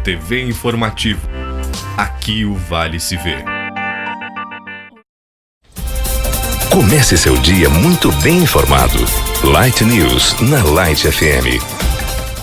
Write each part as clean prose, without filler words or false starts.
TV Informativo. Aqui o Vale se vê. Comece seu dia muito bem informado. Light News na Light FM.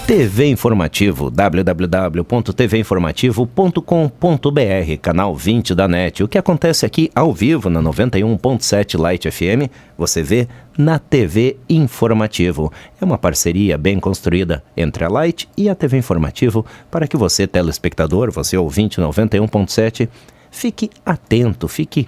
TV Informativo, www.tvinformativo.com.br, canal 20 da NET. O que acontece aqui ao vivo na 91.7 Light FM, você vê na TV Informativo. É uma parceria bem construída entre a Light e a TV Informativo para que você, telespectador, você ouvinte 91.7, fique atento, fique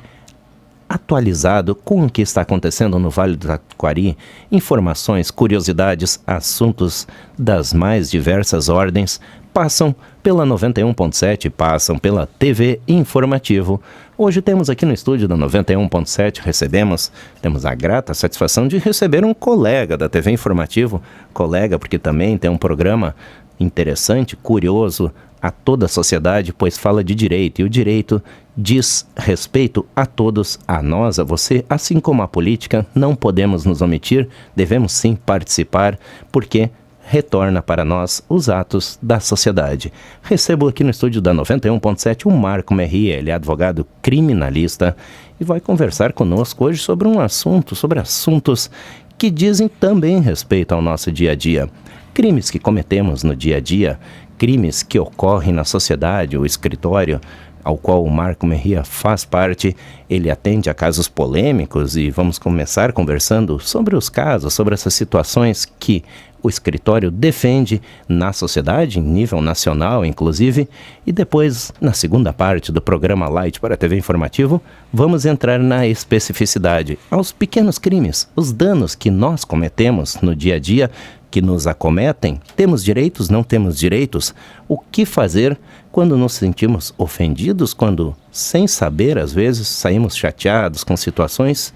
atualizado com o que está acontecendo no Vale do Taquari, informações, curiosidades, assuntos das mais diversas ordens, passam pela 91.7, passam pela TV Informativo. Hoje temos aqui no estúdio da 91.7, temos a grata satisfação de receber um colega da TV Informativo, colega porque também tem um programa interessante, curioso, a toda a sociedade, pois fala de direito, e o direito diz respeito a todos, a nós, a você, assim como a política, não podemos nos omitir, devemos sim participar, porque retorna para nós os atos da sociedade. Recebo aqui no estúdio da 91.7 o Marco Merria, ele é advogado criminalista e vai conversar conosco hoje sobre sobre assuntos que dizem também respeito ao nosso dia a dia. Crimes que cometemos no dia a dia, crimes que ocorrem na sociedade, o escritório ao qual o Marco Merria faz parte, ele atende a casos polêmicos e vamos começar conversando sobre os casos, sobre essas situações que o escritório defende na sociedade, em nível nacional inclusive, e depois, na segunda parte do programa Light para a TV Informativo, vamos entrar na especificidade, aos pequenos crimes, os danos que nós cometemos no dia a dia, que nos acometem, temos direitos, não temos direitos, o que fazer quando nos sentimos ofendidos, quando, sem saber, às vezes, saímos chateados com situações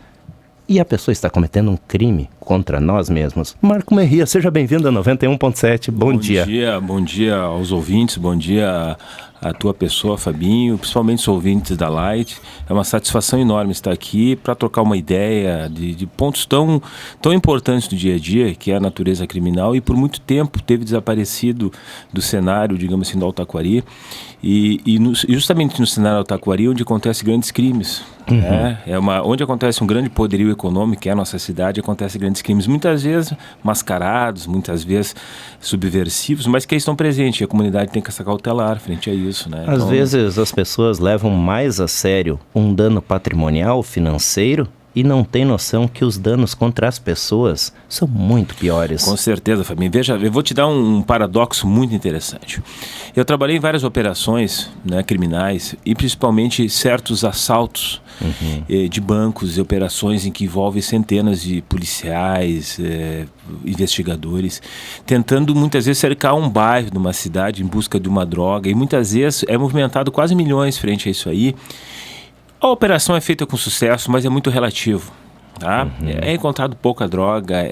e a pessoa está cometendo um crime contra nós mesmos. Marco Merria, seja bem-vindo a 91.7, bom dia. Bom dia aos ouvintes, bom dia a tua pessoa, Fabinho, principalmente os ouvintes da Light. É uma satisfação enorme estar aqui para trocar uma ideia de pontos tão importantes do dia a dia, que é a natureza criminal, e por muito tempo teve desaparecido do cenário, digamos assim, do Taquari, justamente no cenário do Taquari, onde acontecem grandes crimes. Onde acontece um grande poderio econômico, que é a nossa cidade, acontecem grandes crimes, muitas vezes mascarados, muitas vezes subversivos, mas que estão presentes, e a comunidade tem que se cautelar frente a isso, né? Às vezes as pessoas levam mais a sério um dano patrimonial, financeiro, e não tem noção que os danos contra as pessoas são muito piores. Com certeza, Fabinho. Veja, eu vou te dar um paradoxo muito interessante. Eu trabalhei em várias operações, né, criminais, e principalmente certos assaltos de bancos e operações em que envolvem centenas de policiais, investigadores, tentando muitas vezes cercar um bairro de uma cidade em busca de uma droga, e muitas vezes é movimentado quase milhões frente a isso aí. A operação é feita com sucesso, mas é muito relativo. Tá? É encontrado pouca droga,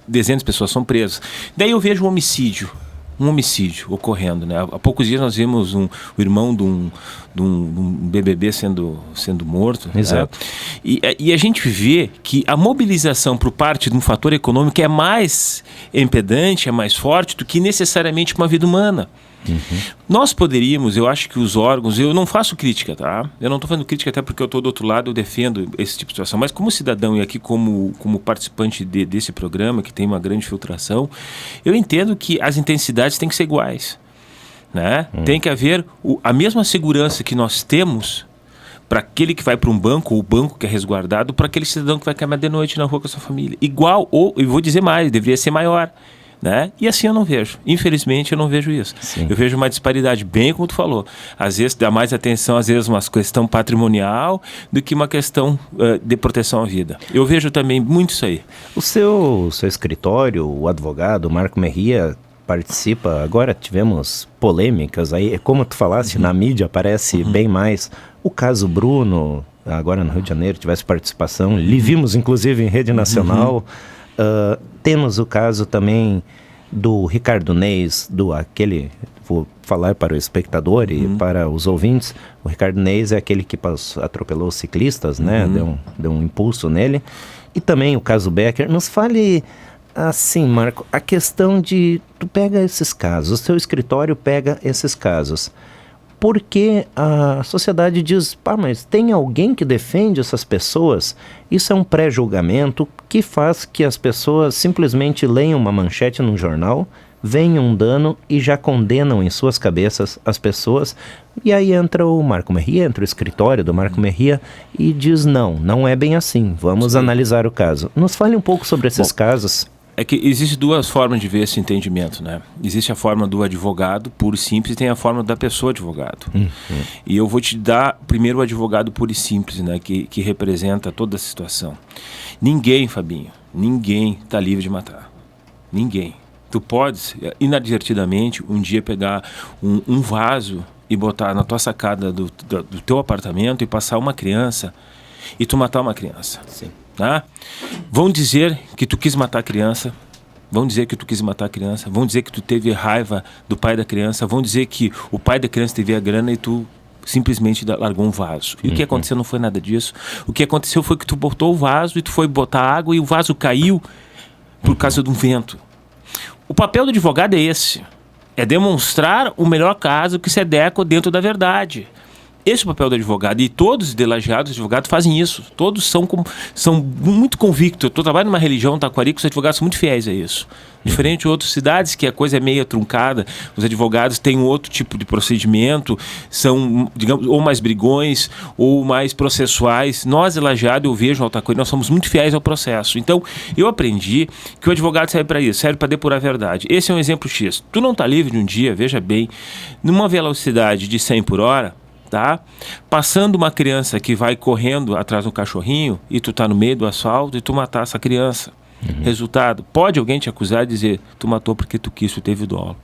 dezenas de pessoas são presas. Daí eu vejo um homicídio ocorrendo, né? Há poucos dias nós vimos o irmão de um BBB sendo morto. Exato. Né? E a gente vê que a mobilização por parte de um fator econômico é mais impedante, é mais forte do que necessariamente uma vida humana. Nós poderíamos, eu acho que os órgãos, eu não faço crítica, tá? Eu não estou fazendo crítica até porque eu estou do outro lado, eu defendo esse tipo de situação, mas como cidadão e aqui como participante desse programa, que tem uma grande filtração, eu entendo que as intensidades têm que ser iguais, né? Tem que haver a mesma segurança que nós temos para aquele que vai para um banco, ou o banco que é resguardado, para aquele cidadão que vai caminhar de noite na rua com a sua família. Igual, ou, eu vou dizer mais, deveria ser maior. Né? E assim eu não vejo, infelizmente eu não vejo isso. Sim. Eu vejo uma disparidade, bem como tu falou, às vezes dá mais atenção, às vezes uma questão patrimonial do que uma questão de proteção à vida. Eu vejo também muito isso aí. O seu escritório, o advogado Marco Merria, participa, agora tivemos polêmicas aí, como tu falaste, na mídia aparece bem mais o caso Bruno, agora no Rio de Janeiro tivesse participação, lhe vimos inclusive em rede nacional. Temos o caso também do Ricardo Neis, vou falar para o espectador e para os ouvintes, o Ricardo Neis é aquele que atropelou os ciclistas, né? Deu um impulso nele. E também o caso Becker. Nos fale Assim, Marco, a questão de... Tu pega esses casos, o seu escritório pega esses casos. Por que a sociedade diz, mas tem alguém que defende essas pessoas? Isso é um pré-julgamento que faz que as pessoas simplesmente leiam uma manchete num jornal, veem um dano e já condenam em suas cabeças as pessoas. E aí entra o Marco Merria, entra o escritório do Marco Merria e diz, não é bem assim, vamos analisar o caso. Nos fale um pouco sobre esses casos. É que existem duas formas de ver esse entendimento, né? Existe a forma do advogado puro e simples e tem a forma da pessoa advogado. E eu vou te dar primeiro o advogado puro e simples, né? Que representa toda a situação. Ninguém, Fabinho, ninguém está livre de matar. Ninguém. Tu podes, inadvertidamente, um dia pegar um vaso e botar na tua sacada do teu apartamento e passar uma criança e tu matar uma criança. Sim. Tá? Vão dizer que tu quis matar a criança, vão dizer que tu quis matar a criança, vão dizer que tu teve raiva do pai da criança, vão dizer que o pai da criança teve a grana e tu simplesmente largou um vaso. E o que aconteceu não foi nada disso. O que aconteceu foi que tu botou o vaso e tu foi botar água e o vaso caiu por causa de um vento. O papel do advogado é esse. É demonstrar o melhor caso que se adequa dentro da verdade. Esse é o papel do advogado. E todos os delagiados, advogados, fazem isso. Todos são muito convictos. Eu trabalho numa religião, Taquari, que os advogados são muito fiéis a isso. Diferente de outras cidades, que a coisa é meio truncada, os advogados têm outro tipo de procedimento, são, digamos, ou mais brigões, ou mais processuais. Nós, delagiados, eu vejo no Taquari, nós somos muito fiéis ao processo. Então, eu aprendi que o advogado serve para isso, serve para depurar a verdade. Esse é um exemplo X. Tu não está livre de um dia, veja bem, numa velocidade de 100 por hora, tá? Passando uma criança que vai correndo atrás do cachorrinho e tu tá no meio do asfalto e tu matar essa criança. Resultado, pode alguém te acusar e dizer tu matou porque tu quis, tu teve dolo.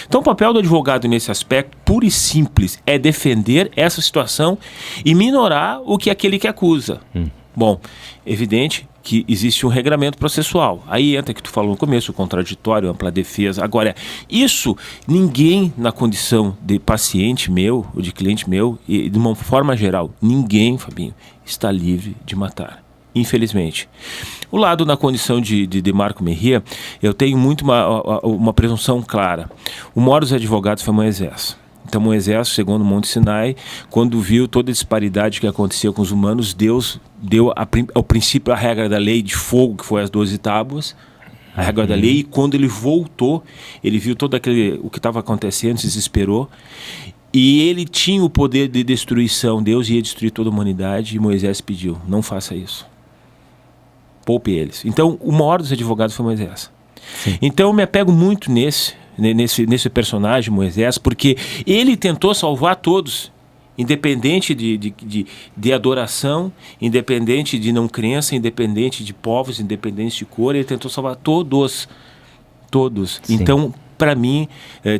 Então o papel do advogado nesse aspecto, puro e simples, é defender essa situação e minorar o que aquele que acusa. Bom, evidente que existe um regramento processual. Aí entra que tu falou no começo, o contraditório, ampla defesa. Agora, isso ninguém na condição de paciente meu, ou de cliente meu, e de uma forma geral, ninguém, Fabinho, está livre de matar. Infelizmente. O lado na condição de Marco Merria, eu tenho muito uma presunção clara. O maior dos advogados foi Moisés. Então Moisés chegou no Monte Sinai, quando viu toda a disparidade que acontecia com os humanos, Deus deu ao princípio a regra da lei de fogo, que foi as 12 tábuas, a regra da lei, e quando ele voltou, ele viu todo o que estava acontecendo, se desesperou, e ele tinha o poder de destruição, Deus ia destruir toda a humanidade, e Moisés pediu, não faça isso. Poupe eles. Então, o maior dos advogados foi Moisés. Sim. Então, eu me apego muito nesse personagem, Moisés, porque ele tentou salvar todos, independente de adoração, independente de não crença, independente de povos, independente de cor, ele tentou salvar todos. Sim. Então, para mim,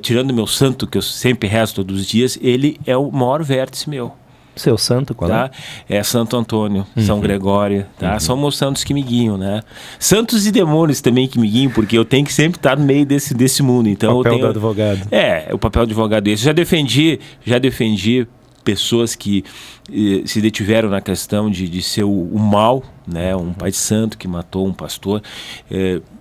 tirando meu santo, que eu sempre rezo todos os dias, ele é o maior vértice meu. Seu santo, qual é? É Santo Antônio, São Gregório, tá? São meus santos que me guiam, né? Santos e demônios também que me guiam, porque eu tenho que sempre estar no meio desse mundo. Então, o papel eu tenho, do advogado. O papel do advogado é esse. Já defendi pessoas que se detiveram na questão de ser o mal, né? Um pai de santo que matou um pastor.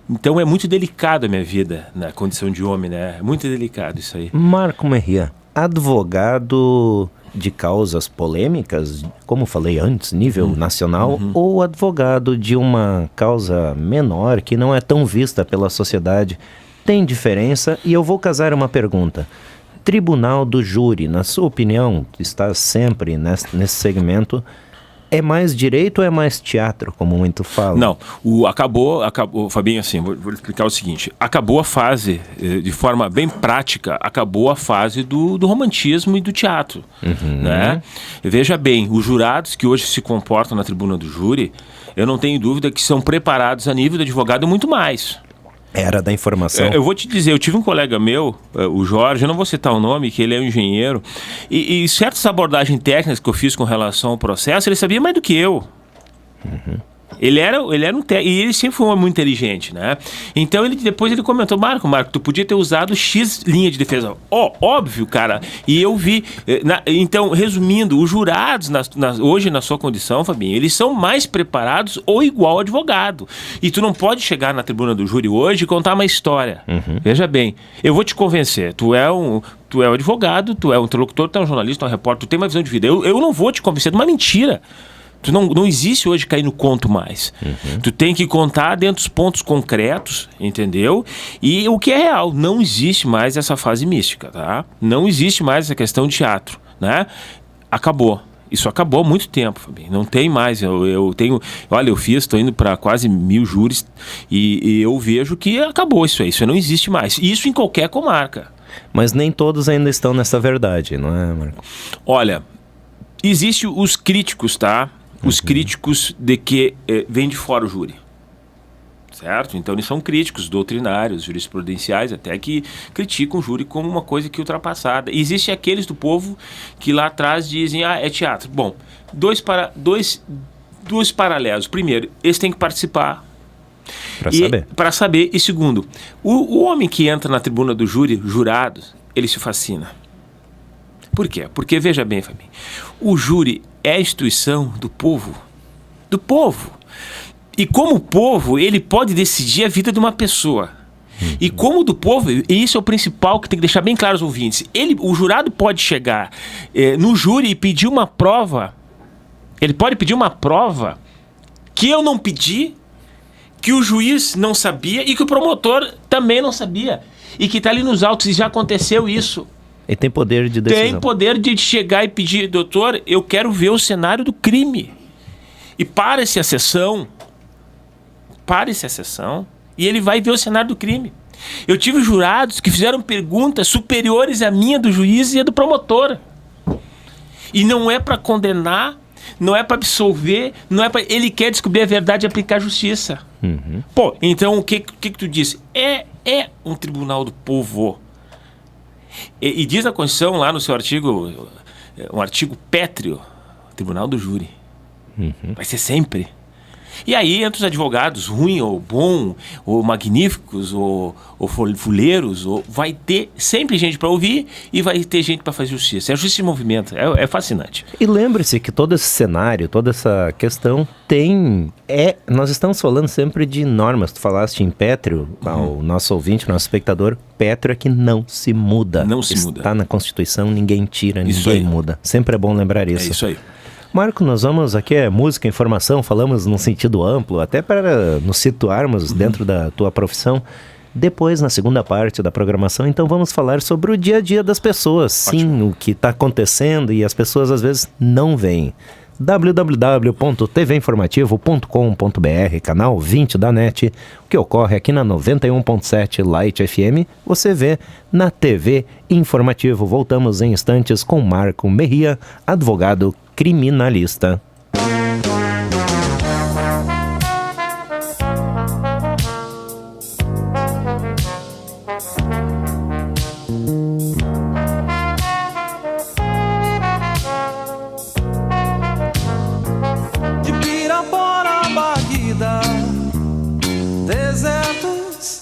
Então é muito delicado a minha vida na condição de homem, né? É muito delicado isso aí. Marco Merria, advogado de causas polêmicas, como falei antes, nível nacional, ou advogado de uma causa menor que não é tão vista pela sociedade? Tem diferença? E eu vou casar uma pergunta. Tribunal do júri, na sua opinião, está sempre nesse segmento, é mais direito ou é mais teatro, como muito fala? Não, acabou, Fabinho, assim, vou explicar o seguinte, acabou a fase, de forma bem prática, acabou a fase do romantismo e do teatro, né? Veja bem, os jurados que hoje se comportam na tribuna do júri, eu não tenho dúvida que são preparados a nível de advogado muito mais. Era da informação. Eu vou te dizer, eu tive um colega meu, o Jorge, eu não vou citar o nome, que ele é um engenheiro, e certas abordagens técnicas que eu fiz com relação ao processo, ele sabia mais do que eu. Ele era um e ele sempre foi um homem muito inteligente, né? Então depois ele comentou, Marco, tu podia ter usado X linha de defesa. Óbvio, cara. E eu vi. Então, resumindo, os jurados hoje na sua condição, Fabinho, eles são mais preparados ou igual ao advogado. E tu não pode chegar na tribuna do júri hoje e contar uma história. Veja bem, eu vou te convencer. Tu é um advogado, tu é um interlocutor, tu é um jornalista, tu é um repórter, tu tem uma visão de vida. Eu não vou te convencer de uma mentira. Tu não existe hoje cair no conto mais. Tu tem que contar dentro dos pontos concretos, entendeu? E o que é real, não existe mais essa fase mística, tá? Não existe mais essa questão de teatro, né? Acabou. Isso acabou há muito tempo, Fabinho. Não tem mais. Eu estou indo para quase 1000 júris e eu vejo que acabou isso aí. Isso não existe mais. Isso em qualquer comarca. Mas nem todos ainda estão nessa verdade, não é, Marco? Olha, existem os críticos, tá? Os críticos de que vem de fora o júri, certo? Então eles são críticos doutrinários, jurisprudenciais, até que criticam o júri como uma coisa que é ultrapassada. E existem aqueles do povo que lá atrás dizem, é teatro. Bom, dois paralelos. Primeiro, eles têm que participar. Para saber. E segundo, o homem que entra na tribuna do júri, jurados, ele se fascina. Por quê? Porque, veja bem, Fabinho, o júri é a instituição do povo. Do povo. E como povo, ele pode decidir a vida de uma pessoa. E como do povo, e isso é o principal que tem que deixar bem claro aos ouvintes, o jurado pode chegar no júri e pedir uma prova. Ele pode pedir uma prova que eu não pedi, que o juiz não sabia e que o promotor também não sabia. E que está ali nos autos, e já aconteceu isso. Ele tem poder de decisão. Tem poder de chegar e pedir, doutor, eu quero ver o cenário do crime. E pare-se a sessão. E ele vai ver o cenário do crime. Eu tive jurados que fizeram perguntas superiores à minha do juiz e à do promotor. E não é para condenar, não é para absolver, não é para... Ele quer descobrir a verdade e aplicar a justiça. Pô, então o que tu disse? É um tribunal do povo. E diz a Constituição lá no seu artigo, um artigo pétreo, Tribunal do Júri. Vai ser sempre. E aí entra os advogados, ruim ou bom, ou magníficos, ou fuleiros, vai ter sempre gente para ouvir e vai ter gente para fazer justiça. É justiça em movimento, é fascinante. E lembre-se que todo esse cenário, toda essa questão nós estamos falando sempre de normas. Tu falaste em pétreo, ao nosso ouvinte, nosso espectador, pétreo é que não se muda. Não se muda. Está na Constituição, ninguém tira, ninguém muda. Sempre é bom lembrar isso. É isso aí. Marco, nós vamos aqui, música, informação, falamos num sentido amplo, até para nos situarmos dentro da tua profissão. Depois, na segunda parte da programação, então vamos falar sobre o dia a dia das pessoas. Ótimo. Sim, o que está acontecendo e as pessoas às vezes não veem. www.tvinformativo.com.br, canal 20 da NET. O que ocorre aqui na 91.7 Light FM, você vê na TV Informativo. Voltamos em instantes com Marco Merria, advogado criminalista. De Pirapora a Baguida, desertos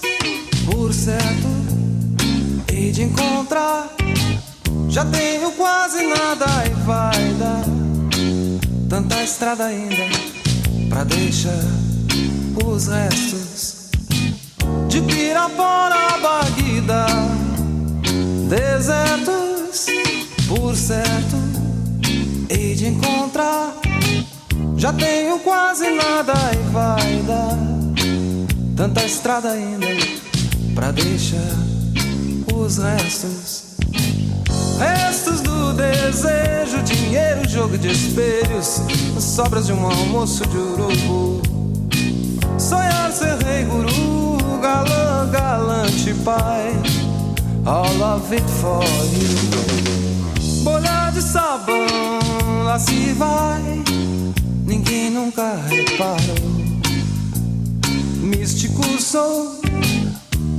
por certo hei de encontrar. Já tenho quase nada e vai dar tanta estrada ainda pra deixar os restos. De Pirapora a Baguida, desertos por certo hei de encontrar. Já tenho quase nada e vai dar tanta estrada ainda pra deixar os restos. Restos do desejo, dinheiro, jogo de espelhos, sobras de um almoço de urubu. Sonhar ser rei, guru, galã, galante pai, all of it for you. Bolha de sabão, lá se vai, ninguém nunca reparou. Místico sou,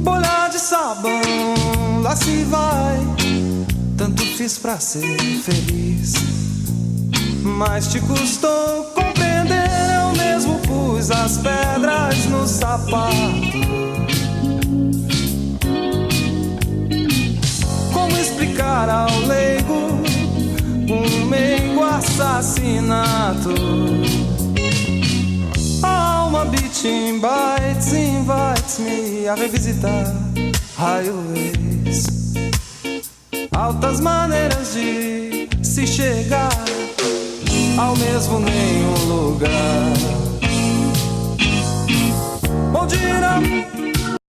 bolha de sabão, lá se vai. Tanto fiz pra ser feliz, mas te custou compreender, eu mesmo pude pus as pedras no sapato. Como explicar ao leigo um meigo assassinato? A alma Beating Bites invites me a revisitar highways, altas maneiras de se chegar ao mesmo nenhum lugar. Bom dia.